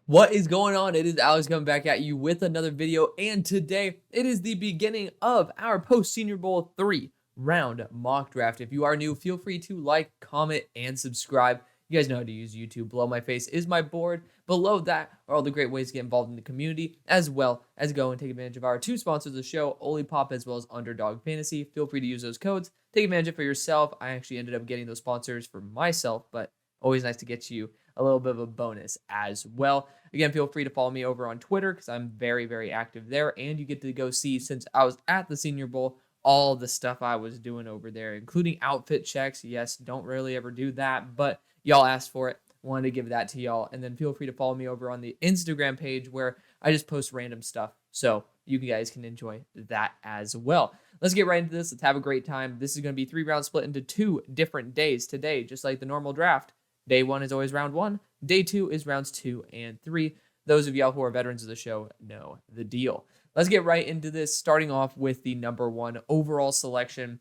What is going on? It is Alex coming back at you with another video, and today it is the beginning of our post-Senior Bowl 3 round mock draft. If you are new, feel free to like, comment, and subscribe. You guys know how to use YouTube. Below my face is my board. Below that are all the great ways to get involved in the community, as well as go and take advantage of our two sponsors of the show, Olipop as well as UnderDog Fantasy. Feel free to use those codes. Take advantage of it for yourself. I actually ended up getting those sponsors for myself, but always nice to get you a little bit of a bonus as well. Again, feel free to follow me over on Twitter because I'm very, very active there. And you get to go see, since I was at the Senior Bowl, all the stuff I was doing over there, including outfit checks. Yes, don't really ever do that, but y'all asked for it. Wanted to give that to y'all. And then feel free to follow me over on the Instagram page where I just post random stuff. So you guys can enjoy that as well. Let's get right into this. Let's have a great time. This is going to be 3 rounds split into 2 different days today, just like the normal draft. Day 1 is always round 1. Day 2 is rounds 2 and 3. Those of y'all who are veterans of the show know the deal. Let's get right into this, starting off with the number 1 overall selection.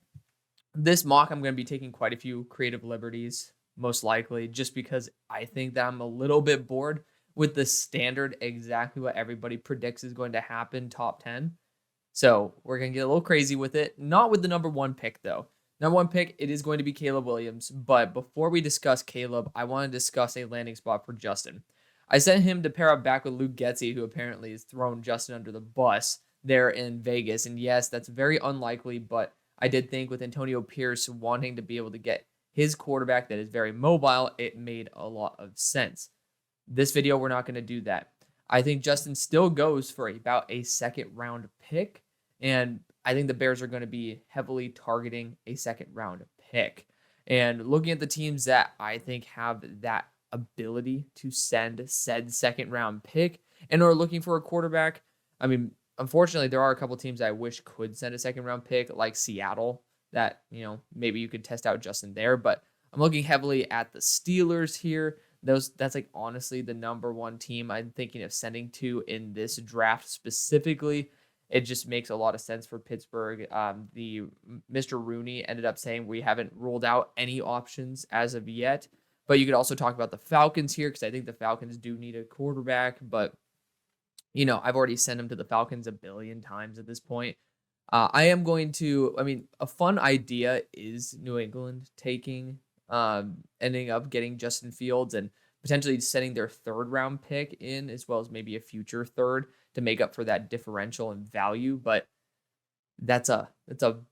This mock, I'm going to be taking quite a few creative liberties, most likely, just because I think that I'm a little bit bored with the standard, exactly what everybody predicts is going to happen, top 10. So we're going to get a little crazy with it. Not with the number 1 pick, though. Number 1 pick, it is going to be Caleb Williams. But before we discuss Caleb, I want to discuss a landing spot for Justin. I sent him to pair up back with Luke Getsy, who apparently has thrown Justin under the bus there in Vegas. And yes, that's very unlikely, but I did think with Antonio Pierce wanting to be able to get his quarterback that is very mobile, it made a lot of sense. This video, we're not going to do that. I think Justin still goes for about a second-round pick, and I think the Bears are going to be heavily targeting a second-round pick. And looking at the teams that I think have that ability to send said second-round pick and are looking for a quarterback, I mean, unfortunately, there are a couple teams I wish could send a second-round pick, like Seattle, that, maybe you could test out Justin there. But I'm looking heavily at the Steelers here. That's like honestly the number 1 team I'm thinking of sending to in this draft specifically. It just makes a lot of sense for Pittsburgh. The Mr. Rooney ended up saying we haven't ruled out any options as of yet. But you could also talk about the Falcons here because I think the Falcons do need a quarterback. But, I've already sent him to the Falcons a billion times at this point. I am going to, a fun idea is New England ending up getting Justin Fields and potentially sending their 3rd round pick in, as well as maybe a future 3rd to make up for that differential in value. But that's a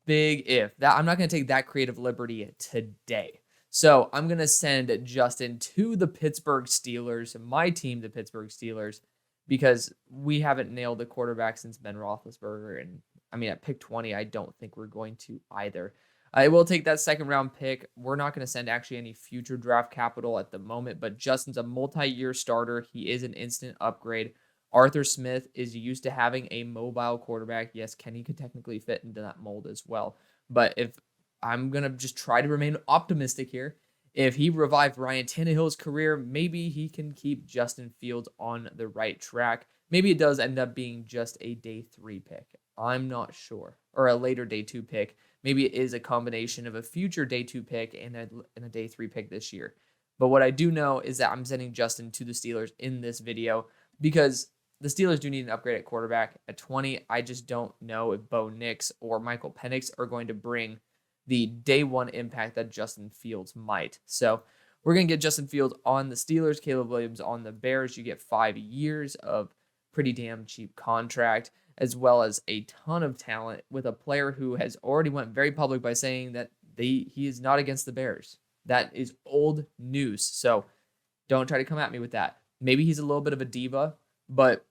big if. I'm not going to take that creative liberty today. So I'm going to send Justin to the Pittsburgh Steelers, my team, the Pittsburgh Steelers, because we haven't nailed the quarterback since Ben Roethlisberger. And at pick 20, I don't think we're going to either. I will take that 2nd round pick. We're not going to send actually any future draft capital at the moment, but Justin's a multi-year starter. He is an instant upgrade. Arthur Smith is used to having a mobile quarterback. Yes, Kenny could technically fit into that mold as well. But if I'm going to just try to remain optimistic here, if he revived Ryan Tannehill's career, maybe he can keep Justin Fields on the right track. Maybe it does end up being just a day 3 pick. I'm not sure. Or a later day 2 pick. Maybe it is a combination of a future day 2 pick and a day 3 pick this year. But what I do know is that I'm sending Justin to the Steelers in this video because the Steelers do need an upgrade at quarterback. At 20, I just don't know if Bo Nix or Michael Penix are going to bring the day 1 impact that Justin Fields might. So we're going to get Justin Fields on the Steelers, Caleb Williams on the Bears. You get 5 years of pretty damn cheap contract, as well as a ton of talent with a player who has already went very public by saying that he is not against the Bears. That is old news. So don't try to come at me with that. Maybe he's a little bit of a diva, but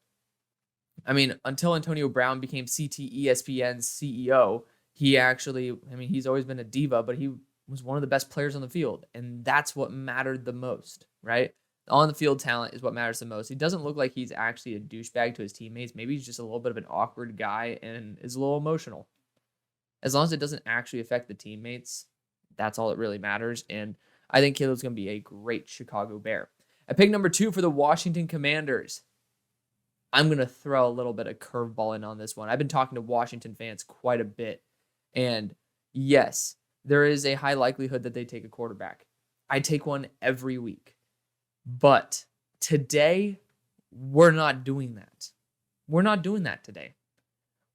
until Antonio Brown became ESPN's CEO, he actually, he's always been a diva, but he was one of the best players on the field. And that's what mattered the most, right? On the field talent is what matters the most. He doesn't look like he's actually a douchebag to his teammates. Maybe he's just a little bit of an awkward guy and is a little emotional. As long as it doesn't actually affect the teammates, that's all that really matters. And I think Caleb's going to be a great Chicago Bear. At pick number 2 for the Washington Commanders, I'm going to throw a little bit of curveball in on this one. I've been talking to Washington fans quite a bit. And yes, there is a high likelihood that they take a quarterback. I take one every week. But today, We're not doing that. We're not doing that today.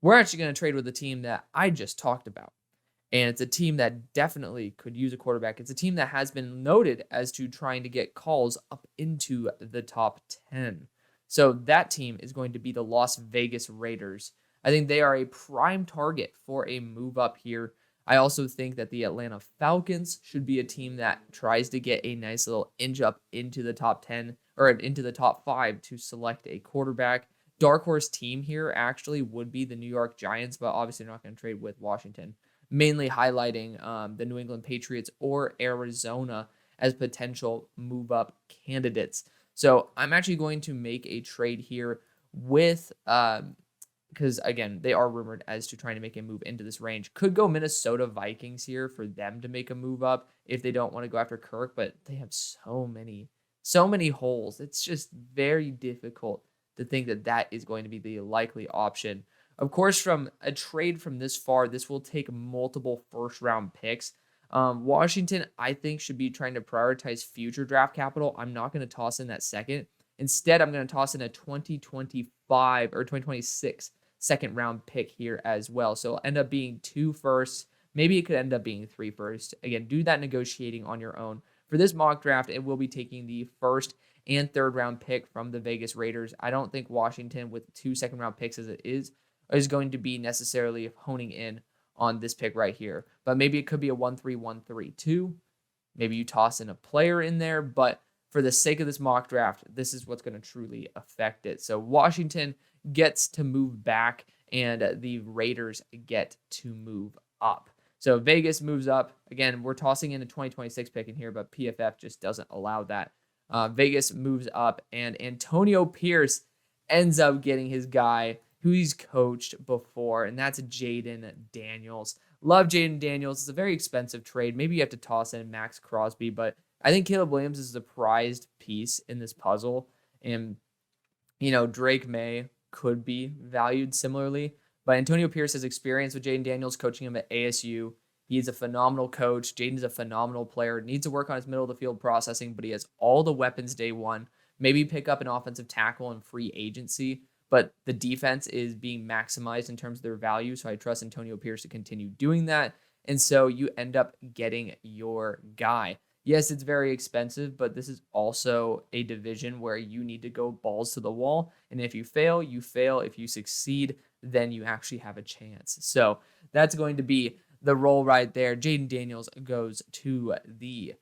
We're actually going to trade with a team that I just talked about. And it's a team that definitely could use a quarterback. It's a team that has been noted as to trying to get calls up into the top 10. So that team is going to be the Las Vegas Raiders. I think they are a prime target for a move up here. I also think that the Atlanta Falcons should be a team that tries to get a nice little inch up into the top 10 or into the top 5 to select a quarterback. Dark horse team here actually would be the New York Giants, but obviously they're not going to trade with Washington, mainly highlighting the New England Patriots or Arizona as potential move up candidates. So I'm actually going to make a trade here with, because again, they are rumored as to trying to make a move into this range. Could go Minnesota Vikings here for them to make a move up if they don't want to go after Kirk, but they have so many holes. It's just very difficult to think that that is going to be the likely option. Of course, from a trade from this far, this will take multiple first-round picks. Washington, I think, should be trying to prioritize future draft capital. I'm not going to toss in that second. Instead, I'm going to toss in a 2025 or 2026 second-round pick here as well. So it'll end up being 2 firsts. Maybe it could end up being 3 firsts. Again, do that negotiating on your own. For this mock draft, it will be taking the first and third round pick from the Vegas Raiders. I don't think Washington, with 2 second-round picks as it is going to be necessarily honing in on this pick right here. But maybe it could be a 1-3, 1-3, 2. Maybe you toss in a player in there. But for the sake of this mock draft, this is what's going to truly affect it. So Washington gets to move back, and the Raiders get to move up. So Vegas moves up. Again, we're tossing in a 2026 pick in here, but PFF just doesn't allow that. Vegas moves up, and Antonio Pierce ends up getting his guy who he's coached before, and that's Jayden Daniels. Love Jayden Daniels. It's a very expensive trade. Maybe you have to toss in Max Crosby, but I think Caleb Williams is the prized piece in this puzzle. And, Drake Maye could be valued similarly, but Antonio Pierce has experience with Jayden Daniels, coaching him at ASU. He's a phenomenal coach. Jayden's a phenomenal player. Needs to work on his middle of the field processing, but he has all the weapons day one. Maybe pick up an offensive tackle in free agency, but the defense is being maximized in terms of their value, so I trust Antonio Pierce to continue doing that, and so you end up getting your guy. Yes, it's very expensive, but this is also a division where you need to go balls to the wall, and if you fail, you fail. If you succeed, then you actually have a chance. So that's going to be the role right there. Jayden Daniels goes to the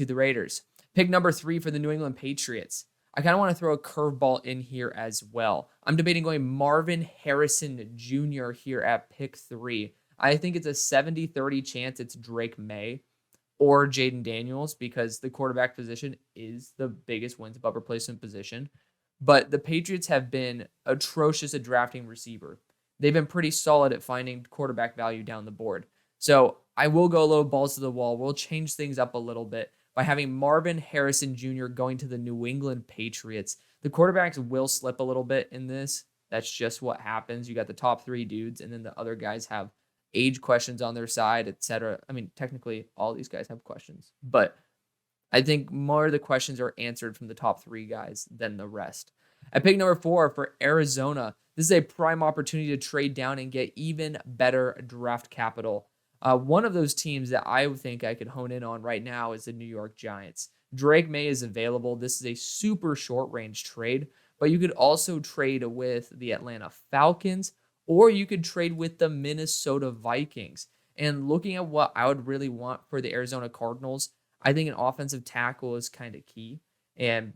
Raiders. Pick number 3 for the New England Patriots. I kind of want to throw a curveball in here as well. I'm debating going Marvin Harrison Jr. here at pick 3. I think it's a 70-30 chance it's Drake Maye or Jayden Daniels, because the quarterback position is the biggest wins above replacement position. But the Patriots have been atrocious at drafting receiver. They've been pretty solid at finding quarterback value down the board. So I will go a little balls to the wall. We'll change things up a little bit by having Marvin Harrison Jr. going to the New England Patriots. The quarterbacks will slip a little bit in this. That's just what happens. You got the top 3 dudes, and then the other guys have age questions on their side, etc. I mean, technically, all these guys have questions, but I think more of the questions are answered from the top 3 guys than the rest. At pick number 4 for Arizona, this is a prime opportunity to trade down and get even better draft capital. One of those teams that I think I could hone in on right now is the New York Giants. Drake Maye is available. This is a super short-range trade, but you could also trade with the Atlanta Falcons, or you could trade with the Minnesota Vikings. And looking at what I would really want for the Arizona Cardinals, I think an offensive tackle is kind of key. And,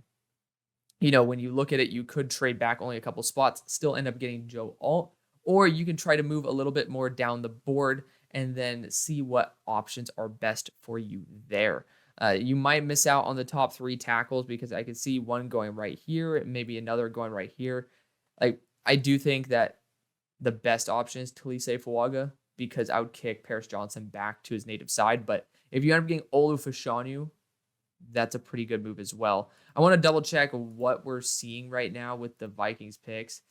when you look at it, you could trade back only a couple spots, still end up getting Joe Alt, or you can try to move a little bit more down the board and then see what options are best for you there. You might miss out on the top 3 tackles, because I could see one going right here, maybe another going right here. I do think that the best option is Talise Fuaga, because I would kick Paris Johnson back to his native side. But if you end up getting Olu Fashanu, that's a pretty good move as well. I want to double check what we're seeing right now with the Vikings picks.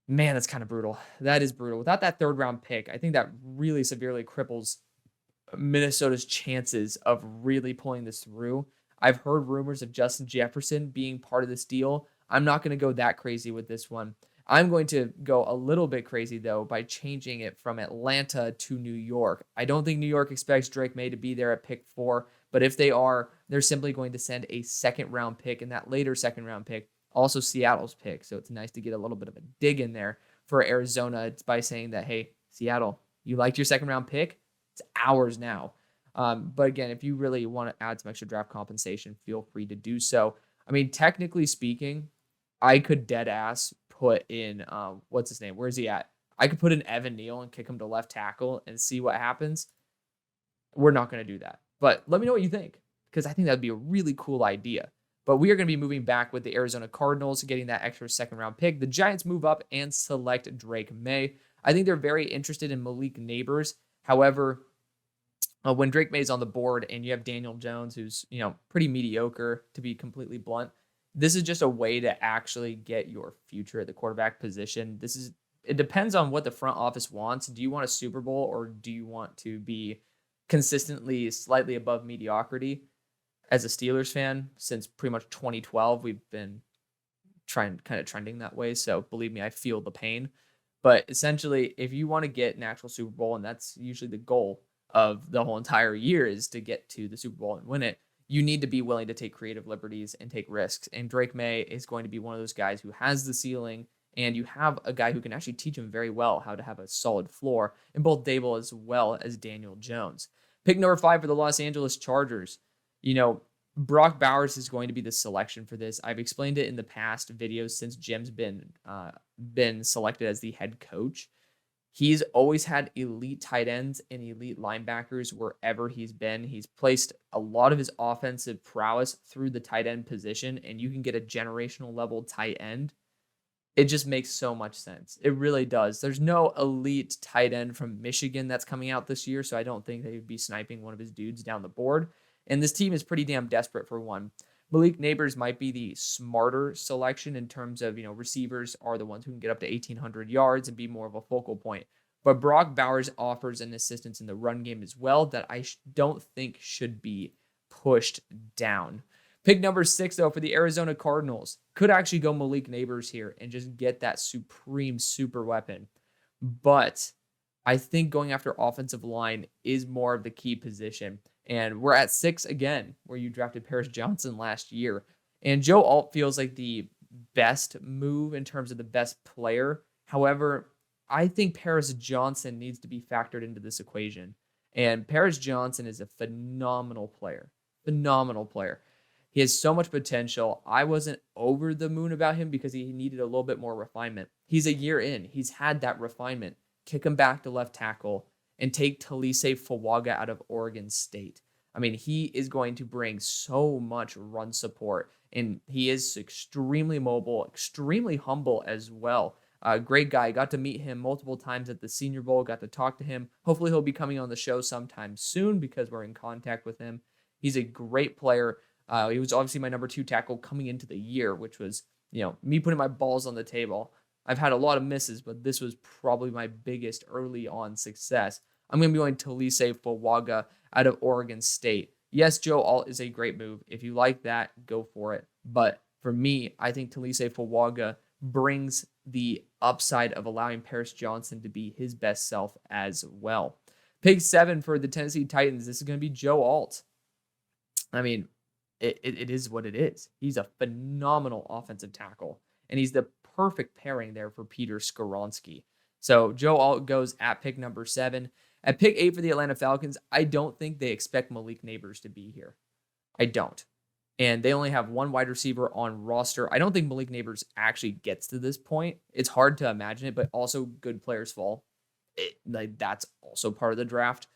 Man, that's kind of brutal. That is brutal. Without that 3rd round pick, I think that really severely cripples Minnesota's chances of really pulling this through. I've heard rumors of Justin Jefferson being part of this deal. I'm not going to go that crazy with this one. I'm going to go a little bit crazy, though, by changing it from Atlanta to New York. I don't think New York expects Drake Maye to be there at pick 4, but if they are, they're simply going to send a second-round pick, and that later second-round pick, also Seattle's pick. So it's nice to get a little bit of a dig in there for Arizona by saying that, hey, Seattle, you liked your second-round pick? It's ours now. But again, if you really want to add some extra draft compensation, feel free to do so. I mean, technically speaking, I could dead ass put in, what's his name? Where's he at? I could put in Evan Neal and kick him to left tackle and see what happens. We're not going to do that. But let me know what you think, because I think that would be a really cool idea. But we are going to be moving back with the Arizona Cardinals, getting that extra second-round pick. The Giants move up and select Drake Maye. I think they're very interested in Malik Nabers. However, when Drake Maye's on the board and you have Daniel Jones, who's, pretty mediocre, to be completely blunt, this is just a way to actually get your future at the quarterback position. It depends on what the front office wants. Do you want a Super Bowl, or do you want to be consistently slightly above mediocrity? As a Steelers fan, since pretty much 2012, we've been kind of trending that way. So believe me, I feel the pain. But essentially, if you want to get an actual Super Bowl, and that's usually the goal of the whole entire year, is to get to the Super Bowl and win it, you need to be willing to take creative liberties and take risks. And Drake Maye is going to be one of those guys who has the ceiling, and you have a guy who can actually teach him very well how to have a solid floor in both Dable as well as Daniel Jones. Pick number 5 for the Los Angeles Chargers. Brock Bowers is going to be the selection for this. I've explained it in the past videos since Jim's been selected as the head coach. He's always had elite tight ends and elite linebackers wherever he's been. He's placed a lot of his offensive prowess through the tight end position, and you can get a generational level tight end. It just makes so much sense. It really does. There's no elite tight end from Michigan that's coming out this year, so I don't think they'd be sniping one of his dudes down the board. And this team is pretty damn desperate for one. Malik Nabers might be the smarter selection in terms of, receivers are the ones who can get up to 1,800 yards and be more of a focal point. But Brock Bowers offers an assistance in the run game as well that I don't think should be pushed down. Pick number 6, though, for the Arizona Cardinals. Could actually go Malik Nabers here and just get that supreme super weapon. But I think going after offensive line is more of the key position. And we're at 6 again, where you drafted Paris Johnson last year. And Joe Alt feels like the best move in terms of the best player. However, I think Paris Johnson needs to be factored into this equation. And Paris Johnson is a phenomenal player. Phenomenal player. He has so much potential. I wasn't over the moon about him because he needed a little bit more refinement. He's a year in. He's had that refinement. Kick him back to left tackle and take Talise Fuaga out of Oregon State. I mean, he is going to bring so much run support, and he is extremely mobile, extremely humble as well. Great guy. Got to meet him multiple times at the Senior Bowl, got to talk to him. Hopefully he'll be coming on the show sometime soon because we're in contact with him. He's a great player. He was obviously my number 2 tackle coming into the year, which was, me putting my balls on the table. I've had a lot of misses, but this was probably my biggest early on success. I'm going to be going Talise Fuaga out of Oregon State. Yes, Joe Alt is a great move. If you like that, go for it. But for me, I think Talise Fuaga brings the upside of allowing Paris Johnson to be his best self as well. Pick 7 for the Tennessee Titans. This is going to be Joe Alt. I mean, it is what it is. He's a phenomenal offensive tackle, and he's the perfect pairing there for Peter Skoronski. So Joe Alt goes at pick number 7. At pick 8 for the Atlanta Falcons, I don't think they expect Malik Nabers to be here. I don't. And they only have one wide receiver on roster. I don't think Malik Nabers actually gets to this point. It's hard to imagine it, but also good players fall. That's also part of the draft.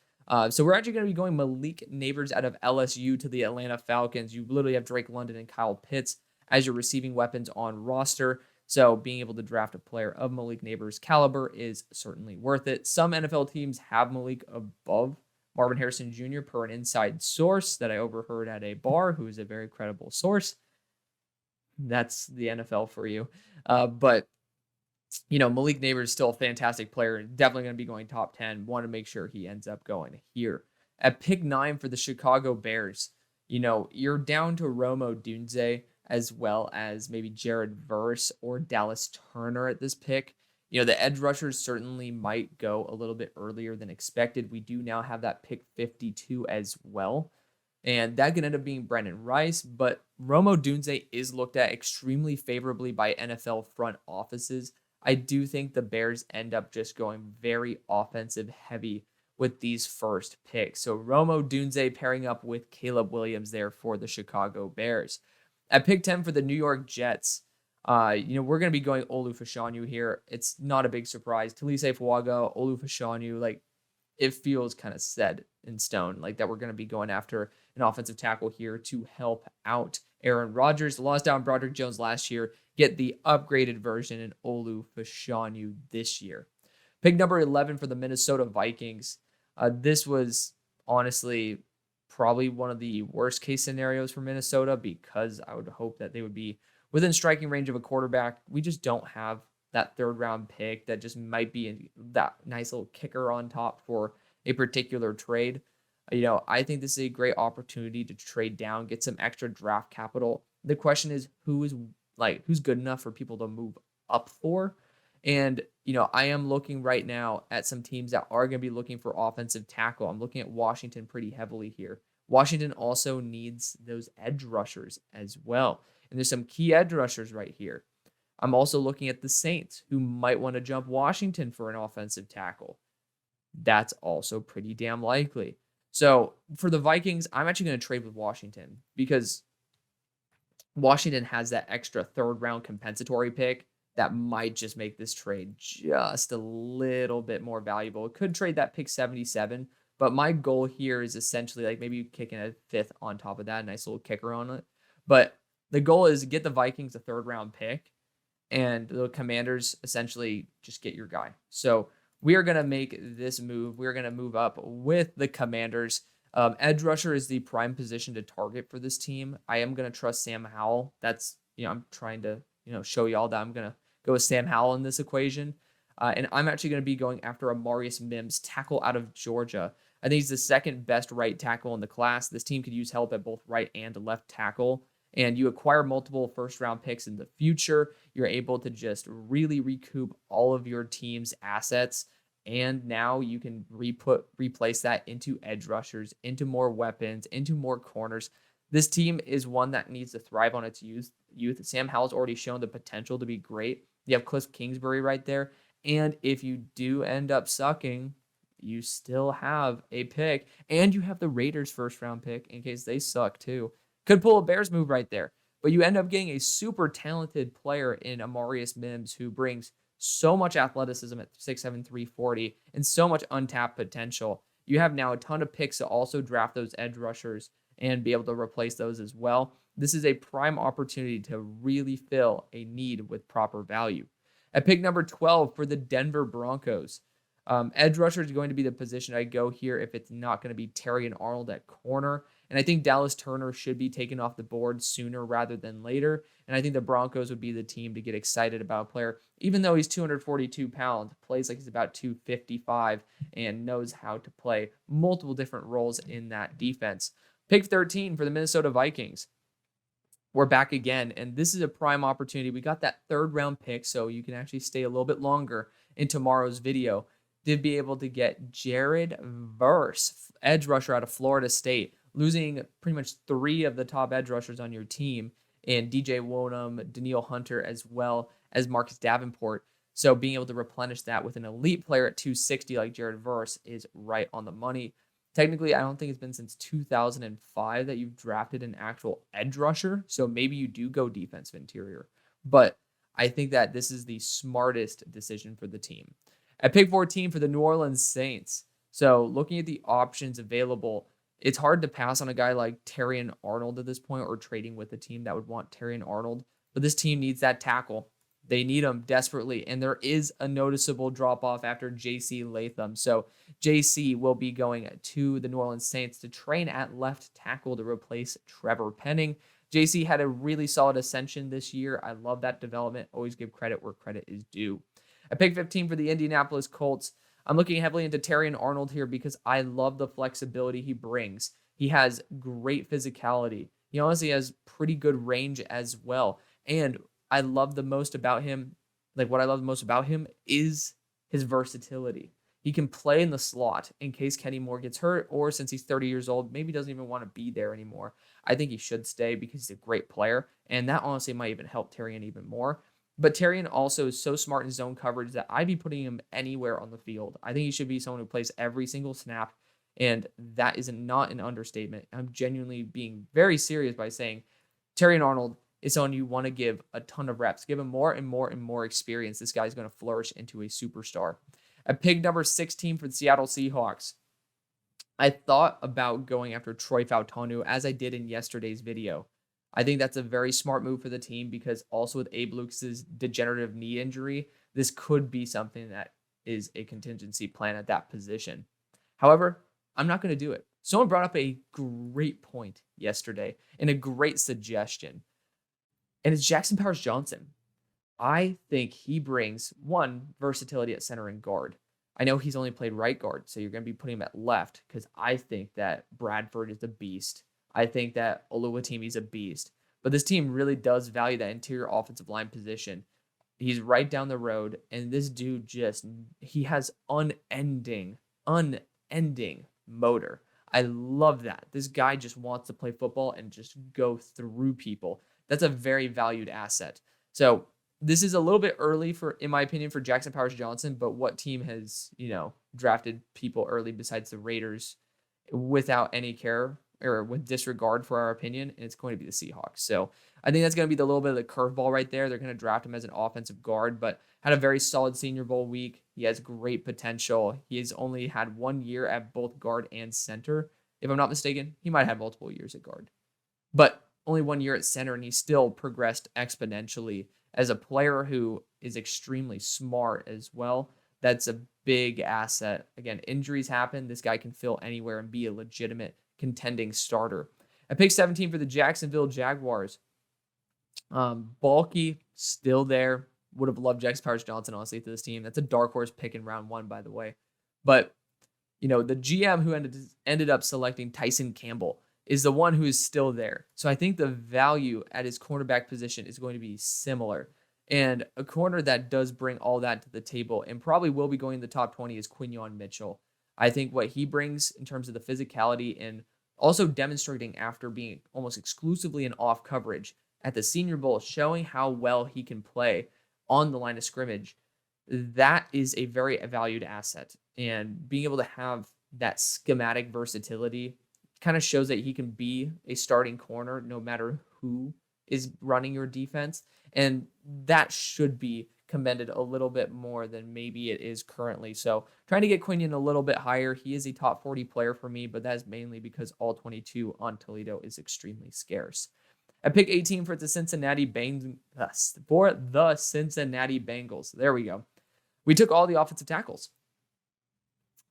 So we're actually going to be going Malik Nabers out of LSU to the Atlanta Falcons. You literally have Drake London and Kyle Pitts as your receiving weapons on roster. So being able to draft a player of Malik Nabers' caliber is certainly worth it. Some NFL teams have Malik above Marvin Harrison Jr. per an inside source that I overheard at a bar, who is a very credible source. That's the NFL for you. But Malik Nabers is still a fantastic player. Definitely going to be going top 10. Want to make sure he ends up going here. At pick 9 for the Chicago Bears, you're down to Rome Odunze as well as maybe Jared Verse or Dallas Turner at this pick. The edge rushers certainly might go a little bit earlier than expected. We do now have that pick 52 as well. And that could end up being Brandon Rice, but Rome Odunze is looked at extremely favorably by NFL front offices. I do think the Bears end up just going very offensive heavy with these first picks. So Rome Odunze pairing up with Caleb Williams there for the Chicago Bears. At pick 10 for the New York Jets, we're going to be going Olu Fashanu here. It's not a big surprise. Talise Fuaga, Olu Fashanu, like it feels kind of set in stone, like that we're going to be going after an offensive tackle here to help out Aaron Rodgers. Lost out on Broderick Jones last year. Get the upgraded version in Olu Fashanu this year. Pick number 11 for the Minnesota Vikings. This was honestly probably one of the worst case scenarios for Minnesota because I would hope that they would be within striking range of a quarterback. We just don't have that third round pick that just might be that nice little kicker on top for a particular trade. I think this is a great opportunity to trade down, get some extra draft capital. The question is who's good enough for people to move up for? And, I am looking right now at some teams that are going to be looking for offensive tackle. I'm looking at Washington pretty heavily here. Washington also needs those edge rushers as well. And there's some key edge rushers right here. I'm also looking at the Saints, who might want to jump Washington for an offensive tackle. That's also pretty damn likely. So for the Vikings, I'm actually going to trade with Washington because Washington has that extra third round compensatory pick that might just make this trade just a little bit more valuable. It could trade that pick 77, but my goal here is essentially like maybe kicking a fifth on top of that, nice little kicker on it. But the goal is to get the Vikings a third round pick and the Commanders essentially just get your guy. So we are going to make this move. We're going to move up with the Commanders. Edge rusher is the prime position to target for this team. I am going to trust Sam Howell. That's, I'm trying to, show y'all that I'm going to go with Sam Howell in this equation. And I'm actually going to be going after Amarius Mims, tackle out of Georgia. I think he's the second best right tackle in the class. This team could use help at both right and left tackle. And you acquire multiple first-round picks in the future. You're able to just really recoup all of your team's assets. And now you can replace that into edge rushers, into more weapons, into more corners. This team is one that needs to thrive on its youth. Sam Howell's already shown the potential to be great. You have Cliff Kingsbury right there. And if you do end up sucking, you still have a pick. And you have the Raiders' first-round pick in case they suck too. Could pull a Bears move right there. But you end up getting a super talented player in Amarius Mims who brings so much athleticism at 6'7", 340, and so much untapped potential. You have now a ton of picks to also draft those edge rushers and be able to replace those as well. This is a prime opportunity to really fill a need with proper value. At pick number 12 for the Denver Broncos, edge rusher is going to be the position I go here if it's not going to be Terry and Arnold at corner. And I think Dallas Turner should be taken off the board sooner rather than later. And I think the Broncos would be the team to get excited about a player, even though he's 242 pounds, plays like he's about 255, and knows how to play multiple different roles in that defense. Pick 13 for the Minnesota Vikings. We're back again, and this is a prime opportunity. We got that third round pick, so you can actually stay a little bit longer in tomorrow's video to be able to get Jared Verse, edge rusher out of Florida State, losing pretty much three of the top edge rushers on your team in DJ Wonum, Danielle Hunter, as well as Marcus Davenport. So being able to replenish that with an elite player at 260 like Jared Verse is right on the money. Technically, I don't think it's been since 2005 that you've drafted an actual edge rusher. So maybe you do go defensive interior. But I think that this is the smartest decision for the team. At pick 14 for the New Orleans Saints. So looking at the options available, it's hard to pass on a guy like Terry and Arnold at this point or trading with a team that would want Terry and Arnold. But this team needs that tackle. They need him desperately. And there is a noticeable drop-off after J.C. Latham. So J.C. will be going to the New Orleans Saints to train at left tackle to replace Trevor Penning. J.C. had a really solid ascension this year. I love that development. Always give credit where credit is due. At pick 15 for the Indianapolis Colts, I'm looking heavily into Terry and Arnold here because I love the flexibility he brings. He has great physicality. He honestly has pretty good range as well. And I love the most about him, like what I love the most about him is his versatility. He can play in the slot in case Kenny Moore gets hurt, or since he's 30 years old, maybe doesn't even want to be there anymore. I think he should stay because he's a great player, and that honestly might even help Terrion even more. But Terrion also is so smart in zone coverage that I'd be putting him anywhere on the field. I think he should be someone who plays every single snap, and that is not an understatement. I'm genuinely being very serious by saying Terrion Arnold is someone you want to give a ton of reps. Give him more and more and more experience. This guy's going to flourish into a superstar. At pick number 16 for the Seattle Seahawks, I thought about going after Troy Fautanu as I did in yesterday's video. I think that's a very smart move for the team because also with Abe Lucas's degenerative knee injury, this could be something that is a contingency plan at that position. However, I'm not going to do it. Someone brought up a great point yesterday and a great suggestion, and it's Jackson Powers-Johnson. I think he brings, one, versatility at center and guard. I know he's only played right guard, so you're going to be putting him at left because I think that Bradford is a beast. I think that Oluwatimi's a beast. But this team really does value that interior offensive line position. He's right down the road, and this dude he has unending motor. I love that. This guy just wants to play football and just go through people. That's a very valued asset. So this is a little bit early in my opinion, for Jackson Powers-Johnson, but what team has, drafted people early besides the Raiders without any care or with disregard for our opinion? And it's going to be the Seahawks. So I think that's going to be the little bit of the curveball right there. They're going to draft him as an offensive guard, but had a very solid Senior Bowl week. He has great potential. He has only had 1 year at both guard and center. If I'm not mistaken, he might have multiple years at guard, but only 1 year at center, and he still progressed exponentially as a player who is extremely smart as well. That's a big asset. Again, injuries happen. This guy can fill anywhere and be a legitimate contending starter. At pick 17 for the Jacksonville Jaguars, Bulky still there. Would have loved Jackson Powers-Johnson, honestly, to this team. That's a dark horse pick in round 1, by the way. But, the GM who ended up selecting Tyson Campbell is the one who is still there. So I think the value at his cornerback position is going to be similar. And a corner that does bring all that to the table and probably will be going in the top 20 is Quinyon Mitchell. I think what he brings in terms of the physicality and also demonstrating after being almost exclusively in off coverage at the Senior Bowl, showing how well he can play on the line of scrimmage, that is a very valued asset. And being able to have that schematic versatility kind of shows that he can be a starting corner no matter who is running your defense. And that should be commended a little bit more than maybe it is currently. So trying to get Quinyon a little bit higher. He is a top 40 player for me, but that is mainly because all 22 on Toledo is extremely scarce. At pick 18 for the Cincinnati Bengals. There we go. We took all the offensive tackles.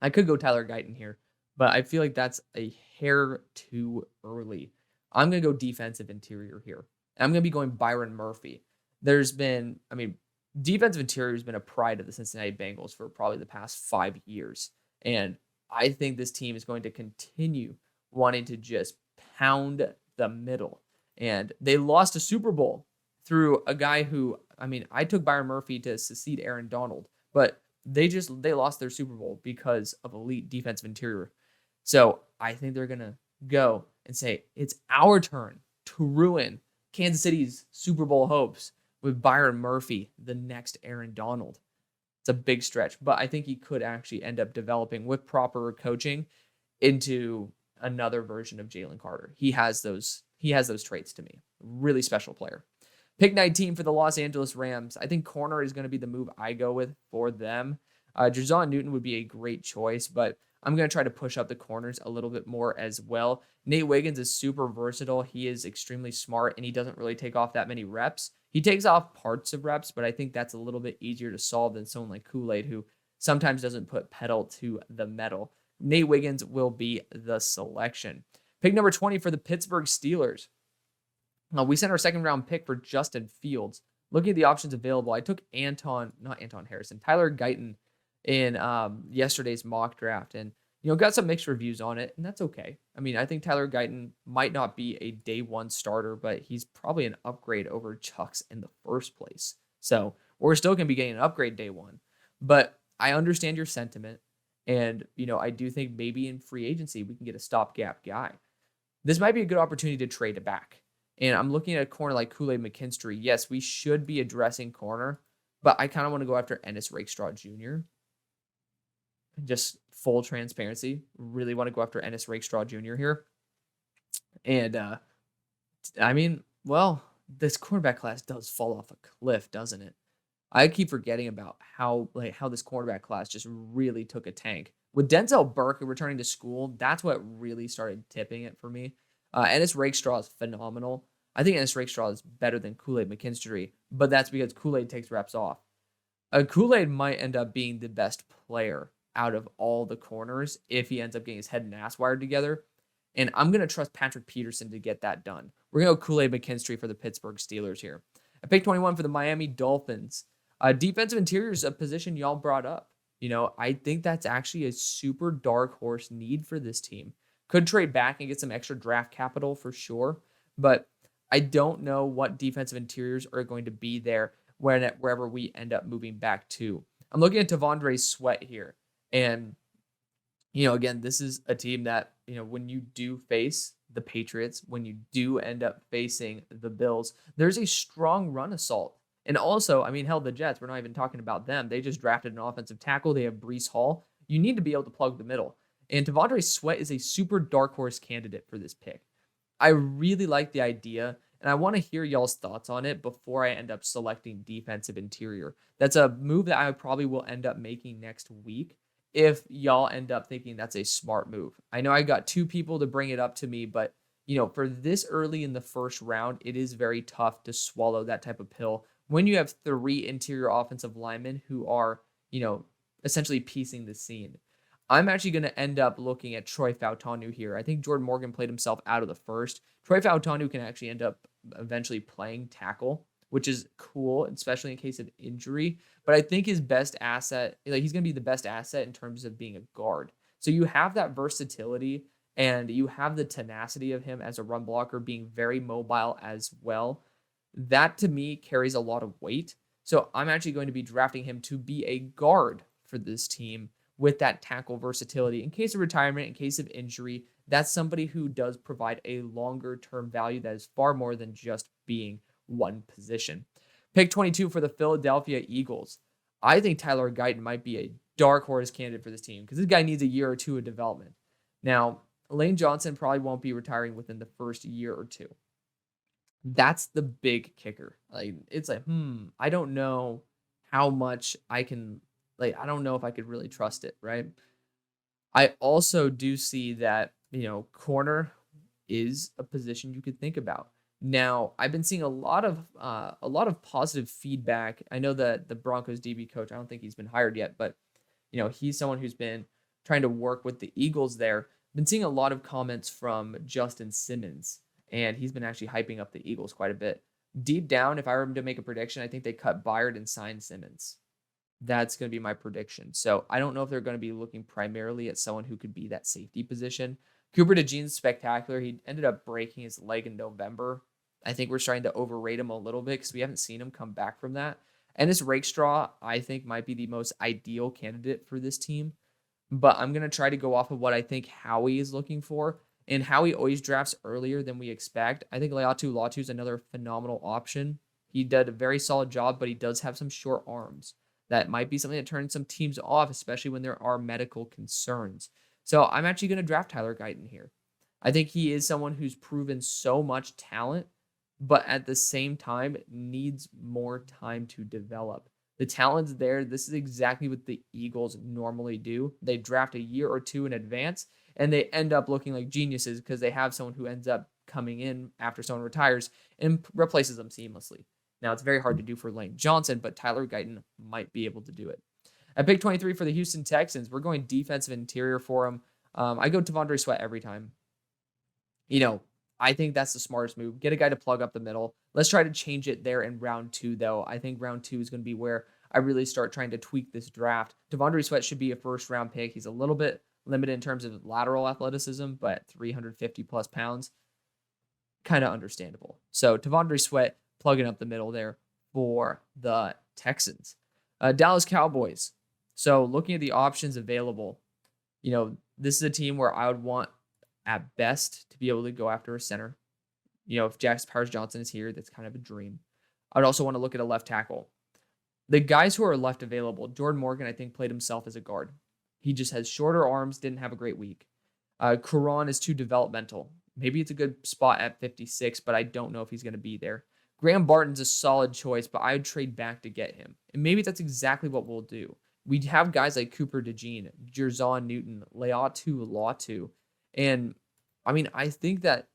I could go Tyler Guyton here, but I feel like that's a hair too early. I'm going to go defensive interior here. I'm going to be going Byron Murphy. Defensive interior has been a pride of the Cincinnati Bengals for probably the past 5 years. And I think this team is going to continue wanting to just pound the middle. And they lost a Super Bowl through a guy who, I took Byron Murphy to succeed Aaron Donald, but they lost their Super Bowl because of elite defensive interior. So I think they're going to go and say, it's our turn to ruin Kansas City's Super Bowl hopes with Byron Murphy, the next Aaron Donald. It's a big stretch, but I think he could actually end up developing with proper coaching into another version of Jalen Carter. He has those traits to me. Really special player. Pick 19 for the Los Angeles Rams. I think corner is going to be the move I go with for them. Jazon Newton would be a great choice, but I'm going to try to push up the corners a little bit more as well. Nate Wiggins is super versatile. He is extremely smart, and he doesn't really take off that many reps. He takes off parts of reps, but I think that's a little bit easier to solve than someone like Kool-Aid, who sometimes doesn't put pedal to the metal. Nate Wiggins will be the selection. Pick number 20 for the Pittsburgh Steelers. We sent our second-round pick for Justin Fields. Looking at the options available, I took Tyler Guyton in yesterday's mock draft. And got some mixed reviews on it, and that's okay. I mean, I think Tyler Guyton might not be a day one starter, but he's probably an upgrade over Chucks in the first place. So we're still going to be getting an upgrade day one. But I understand your sentiment. And, I do think maybe in free agency, we can get a stopgap guy. This might be a good opportunity to trade it back. And I'm looking at a corner like Kool-Aid McKinstry. Yes, we should be addressing corner, but I kind of want to go after Ennis Rakestraw Jr. Just full transparency. Really want to go after Ennis Rakestraw Jr. here. And, I mean, well, this cornerback class does fall off a cliff, doesn't it? I keep forgetting about how this cornerback class just really took a tank. With Denzel Burke returning to school, that's what really started tipping it for me. Ennis Rakestraw is phenomenal. I think Ennis Rakestraw is better than Kool-Aid McKinstry, but that's because Kool-Aid takes reps off. Kool-Aid might end up being the best player out of all the corners if he ends up getting his head and ass wired together. And I'm going to trust Patrick Peterson to get that done. We're going to go Kool-Aid McKinstry for the Pittsburgh Steelers here. At pick 21 for the Miami Dolphins. Defensive interior is a position y'all brought up. I think that's actually a super dark horse need for this team. Could trade back and get some extra draft capital for sure, but I don't know what defensive interiors are going to be there wherever we end up moving back to. I'm looking at T'Vondre Sweat here, and again, this is a team that when you do face the Patriots, when you do end up facing the Bills, there's a strong run assault. And also, I mean, hell, the Jets, we're not even talking about them. They just drafted an offensive tackle. They have Breece Hall. You need to be able to plug the middle. And T'Vondre Sweat is a super dark horse candidate for this pick. I really like the idea, and I want to hear y'all's thoughts on it before I end up selecting defensive interior. That's a move that I probably will end up making next week if y'all end up thinking that's a smart move. I know I got two people to bring it up to me, but for this early in the first round, it is very tough to swallow that type of pill when you have three interior offensive linemen who are, essentially piecing the scene. I'm actually going to end up looking at Troy Fautanu here. I think Jordan Morgan played himself out of the first. Troy Fautanu can actually end up eventually playing tackle, which is cool, especially in case of injury. But I think his best asset, he's going to be the best asset in terms of being a guard. So you have that versatility and you have the tenacity of him as a run blocker, being very mobile as well. That to me carries a lot of weight. So I'm actually going to be drafting him to be a guard for this team with that tackle versatility. In case of retirement, in case of injury, that's somebody who does provide a longer term value that is far more than just being one position. Pick 22 for the Philadelphia Eagles. I think Tyler Guyton might be a dark horse candidate for this team because this guy needs a year or two of development. Now, Lane Johnson probably won't be retiring within the first year or two. That's the big kicker. It's I don't know how much I can, I don't know if I could really trust it, right? I also do see that, corner is a position you could think about. Now, I've been seeing a lot of positive feedback. I know that the Broncos DB coach, I don't think he's been hired yet, but he's someone who's been trying to work with the Eagles there. Been seeing a lot of comments from Justin Simmons, and he's been actually hyping up the Eagles quite a bit. Deep down, if I were to make a prediction, I think they cut Byard and signed Simmons. That's going to be my prediction. So I don't know if they're going to be looking primarily at someone who could be that safety position. Cooper DeJean's spectacular. He ended up breaking his leg in November. I think we're starting to overrate him a little bit because we haven't seen him come back from that. And this Rakestraw, I think, might be the most ideal candidate for this team. But I'm going to try to go off of what I think Howie is looking for. And Howie always drafts earlier than we expect. I think Latu is another phenomenal option. He did a very solid job, but he does have some short arms. That might be something that turns some teams off, especially when there are medical concerns. So I'm actually going to draft Tyler Guyton here. I think he is someone who's proven so much talent, but at the same time needs more time to develop. The talent's there. This is exactly what the Eagles normally do. They draft a year or two in advance, and they end up looking like geniuses because they have someone who ends up coming in after someone retires and replaces them seamlessly. Now, it's very hard to do for Lane Johnson, but Tyler Guyton might be able to do it. At pick 23 for the Houston Texans, we're going defensive interior for him. I go T'Vondre Sweat every time. I think that's the smartest move. Get a guy to plug up the middle. Let's try to change it there in round 2, though. I think round 2 is going to be where I really start trying to tweak this draft. T'Vondre Sweat should be a first-round pick. He's a little bit limited in terms of lateral athleticism, but 350 plus pounds, kind of understandable. So T'Vondre Sweat plugging up the middle there for the Texans. Dallas Cowboys. So looking at the options available, this is a team where I would want at best to be able to go after a center. If Jax Powers-Johnson is here, that's kind of a dream. I would also want to look at a left tackle. The guys who are left available, Jordan Morgan, I think, played himself as a guard. He just has shorter arms, didn't have a great week. Quran is too developmental. Maybe it's a good spot at 56, but I don't know if he's going to be there. Graham Barton's a solid choice, but I would trade back to get him. And maybe that's exactly what we'll do. We have guys like Cooper DeJean, Jerzon Newton, Leatu Latu. And, I think that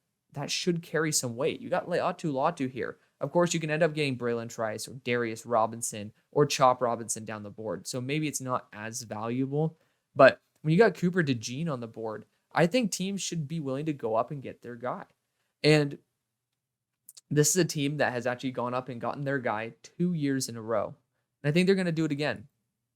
should carry some weight. You got Leatu Latu here. Of course, you can end up getting Braylon Trice or Darius Robinson or Chop Robinson down the board. So maybe it's not as valuable. But when you got Cooper DeJean on the board, I think teams should be willing to go up and get their guy. And this is a team that has actually gone up and gotten their guy 2 years in a row. And I think they're going to do it again.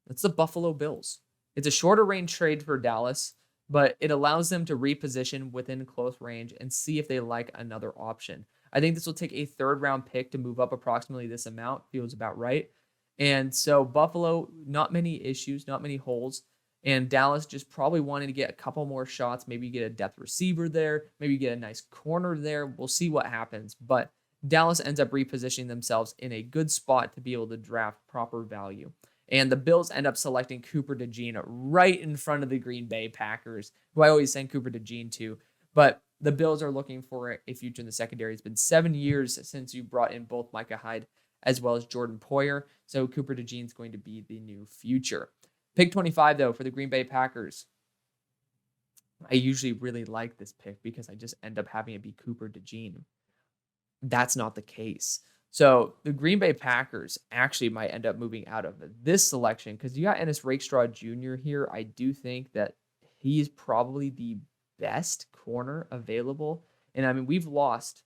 That's the Buffalo Bills. It's a shorter range trade for Dallas, but it allows them to reposition within close range and see if they like another option. I think this will take a third-round pick to move up approximately this amount. Feels about right. And so Buffalo, not many issues, not many holes. And Dallas just probably wanting to get a couple more shots, maybe get a depth receiver there, maybe get a nice corner there. We'll see what happens. But Dallas ends up repositioning themselves in a good spot to be able to draft proper value. And the Bills end up selecting Cooper DeJean right in front of the Green Bay Packers, who I always send Cooper DeJean to. But the Bills are looking for a future in the secondary. It's been 7 years since you brought in both Micah Hyde as well as Jordan Poyer. So Cooper DeJean is going to be the new future. Pick 25, though, for the Green Bay Packers. I usually really like this pick because I just end up having it be Cooper DeJean. That's not the case. So the Green Bay Packers actually might end up moving out of this selection because you got Ennis Rakestraw Jr. here. I do think that he's probably the best corner available. And we've lost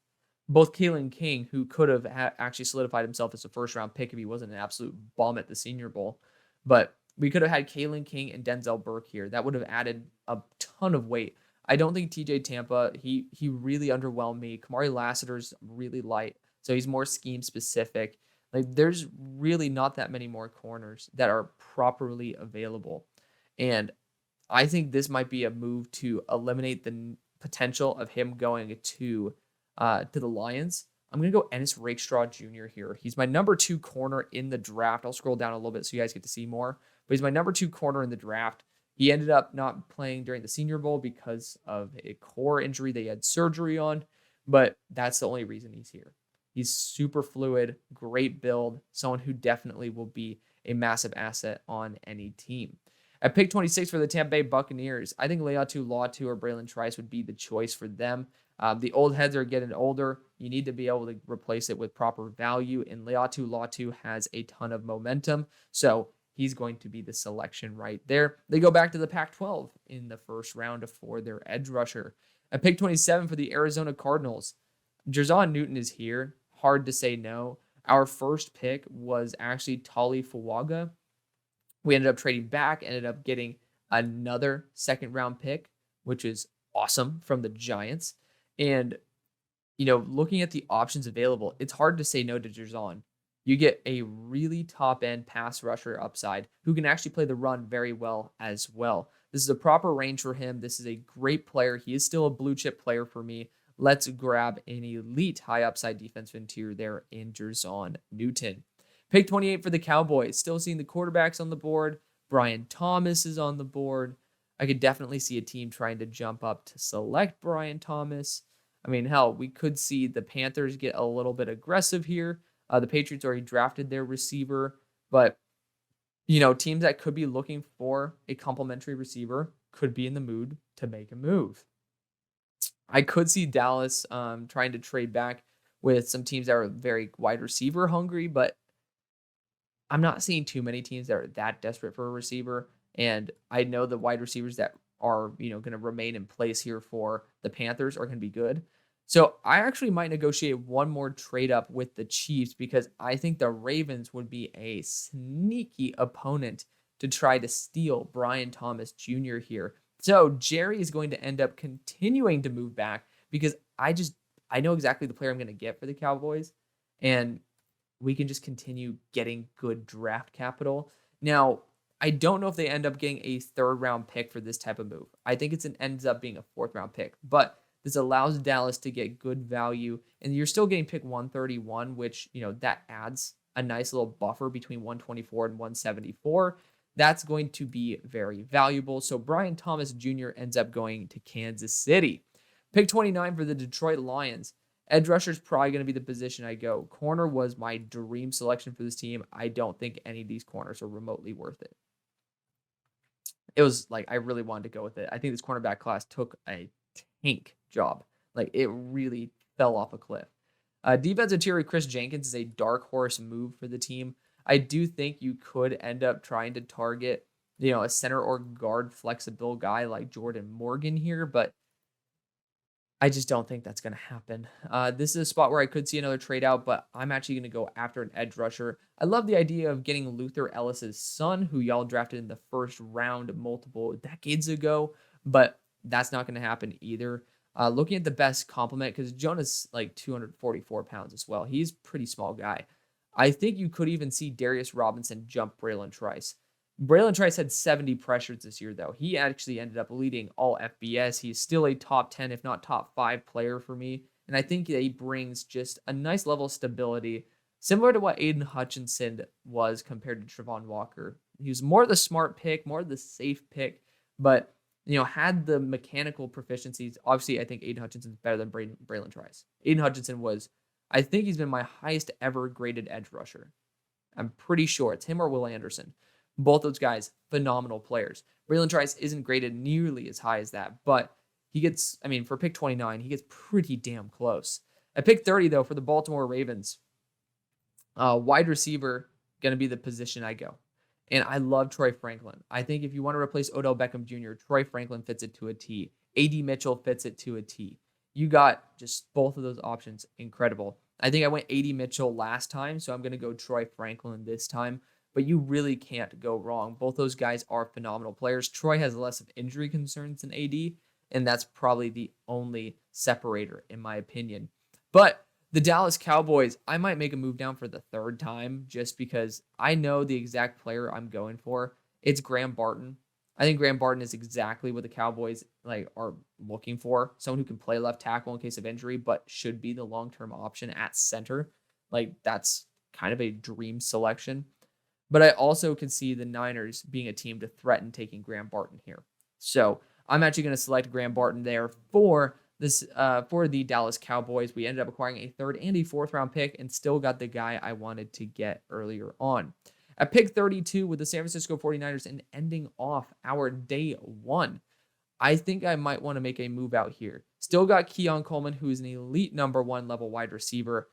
both Kalen King, who could have actually solidified himself as a first-round pick if he wasn't an absolute bum at the Senior Bowl. But we could have had Kalen King and Denzel Burke here. That would have added a ton of weight. I don't think TJ Tampa, he really underwhelmed me. Kamari Lassiter's really light, so he's more scheme specific. There's really not that many more corners that are properly available. And I think this might be a move to eliminate the potential of him going to the Lions. I'm going to go Ennis Rakestraw Jr. here. He's my number 2 corner in the draft. I'll scroll down a little bit so you guys get to see more. But he's my number 2 corner in the draft. He ended up not playing during the Senior Bowl because of a core injury they had surgery on. But that's the only reason he's here. He's super fluid, great build, someone who definitely will be a massive asset on any team. At pick 26 for the Tampa Bay Buccaneers, I think Leatu Latu or Braylon Trice would be the choice for them. The old heads are getting older. You need to be able to replace it with proper value, and Leatu Latu has a ton of momentum, so he's going to be the selection right there. They go back to the Pac-12 in the first round for their edge rusher. At pick 27 for the Arizona Cardinals, Jerzon Newton is here. Hard to say no. Our first pick was actually Tali Fuaga. We ended up trading back, ended up getting another second-round pick, which is awesome from the Giants. And, looking at the options available, it's hard to say no to Jerzon. You get a really top-end pass rusher upside who can actually play the run very well as well. This is a proper range for him. This is a great player. He is still a blue-chip player for me. Let's grab an elite high-upside defensive interior there in Jerzon Newton. Pick 28 for the Cowboys. Still seeing the quarterbacks on the board. Brian Thomas is on the board. I could definitely see a team trying to jump up to select Brian Thomas. Hell, we could see the Panthers get a little bit aggressive here. The Patriots already drafted their receiver. But, teams that could be looking for a complimentary receiver could be in the mood to make a move. I could see Dallas trying to trade back with some teams that are very wide receiver hungry, but I'm not seeing too many teams that are that desperate for a receiver. And I know the wide receivers that are, going to remain in place here for the Panthers are going to be good. So I actually might negotiate one more trade up with the Chiefs because I think the Ravens would be a sneaky opponent to try to steal Brian Thomas Jr. here So Jerry is going to end up continuing to move back because I know exactly the player I'm going to get for the Cowboys, and we can just continue getting good draft capital. Now, I don't know if they end up getting a third round pick for this type of move. I think ends up being a fourth round pick, but this allows Dallas to get good value, and you're still getting pick 131, which, that adds a nice little buffer between 124 and 174. That's going to be very valuable. So Brian Thomas Jr. ends up going to Kansas City. Pick 29 for the Detroit Lions. Edge rusher is probably going to be the position I go. Corner was my dream selection for this team. I don't think any of these corners are remotely worth it. It was like I really wanted to go with it. I think this cornerback class took a tank job. Like it really fell off a cliff. Defensive interior Chris Jenkins is a dark horse move for the team. I do think you could end up trying to target, a center or guard flexible guy like Jordan Morgan here, but I just don't think that's going to happen. This is a spot where I could see another trade out, but I'm actually going to go after an edge rusher. I love the idea of getting Luther Ellis's son, who y'all drafted in the first round multiple decades ago, but that's not going to happen either. Looking at the best complement, because Jonah's like 244 pounds as well. He's a pretty small guy. I think you could even see Darius Robinson jump Braylon Trice. Braylon Trice had 70 pressures this year, though. He actually ended up leading all FBS. He's still a top 10, if not top 5 player for me. And I think that he brings just a nice level of stability, similar to what Aiden Hutchinson was compared to Travon Walker. He was more the smart pick, more the safe pick, but, had the mechanical proficiencies. Obviously, I think Aiden Hutchinson's better than Braylon Trice. Aiden Hutchinson I think he's been my highest ever graded edge rusher. I'm pretty sure it's him or Will Anderson. Both those guys, phenomenal players. Braylon Trice isn't graded nearly as high as that, but he gets, for pick 29, he gets pretty damn close. At pick 30, though, for the Baltimore Ravens, wide receiver, going to be the position I go. And I love Troy Franklin. I think if you want to replace Odell Beckham Jr., Troy Franklin fits it to a T. A.D. Mitchell fits it to a T. You got just both of those options. Incredible. I think I went A.D. Mitchell last time, so I'm going to go Troy Franklin this time. But you really can't go wrong. Both those guys are phenomenal players. Troy has less of injury concerns than AD, and that's probably the only separator, in my opinion. But the Dallas Cowboys, I might make a move down for the third time just because I know the exact player I'm going for. It's Graham Barton. I think Graham Barton is exactly what the Cowboys are looking for. Someone who can play left tackle in case of injury, but should be the long-term option at center. That's kind of a dream selection. But I also can see the Niners being a team to threaten taking Graham Barton here. So I'm actually going to select Graham Barton there for this for the Dallas Cowboys. We ended up acquiring a third and a fourth round pick and still got the guy I wanted to get earlier on. At pick 32 with the San Francisco 49ers and ending off our day one, I think I might want to make a move out here. Still got Keon Coleman, who is an elite number 1 level wide receiver.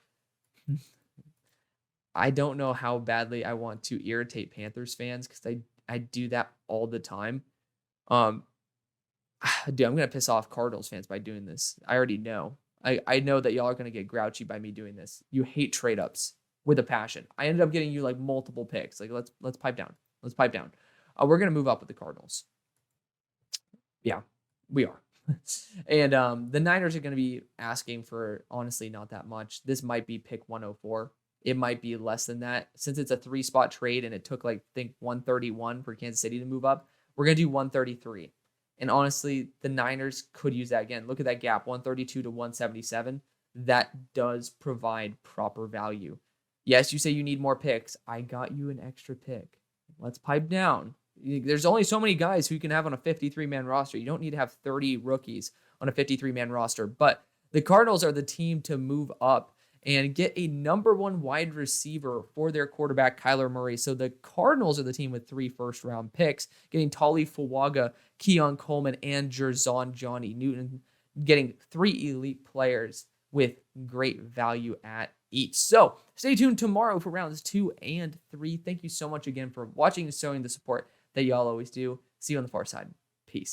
I don't know how badly I want to irritate Panthers fans because I do that all the time. Dude, I'm going to piss off Cardinals fans by doing this. I already know. I know that y'all are going to get grouchy by me doing this. You hate trade-ups with a passion. I ended up getting you multiple picks. Let's pipe down. Let's pipe down. We're going to move up with the Cardinals. Yeah, we are. And the Niners are going to be asking for, honestly, not that much. This might be pick 104. It might be less than that. Since it's a 3-spot trade and it took 131 for Kansas City to move up, we're going to do 133. And honestly, the Niners could use that again. Look at that gap, 132 to 177. That does provide proper value. Yes, you say you need more picks. I got you an extra pick. Let's pipe down. There's only so many guys who you can have on a 53-man roster. You don't need to have 30 rookies on a 53-man roster. But the Cardinals are the team to move up and get a number 1 wide receiver for their quarterback, Kyler Murray. So the Cardinals are the team with 3 first-round picks, getting Tali Fuaga, Keon Coleman, and Jerzon Johnny Newton, getting 3 elite players with great value at each. So stay tuned tomorrow for rounds 2 and 3. Thank you so much again for watching and showing the support that y'all always do. See you on the far side.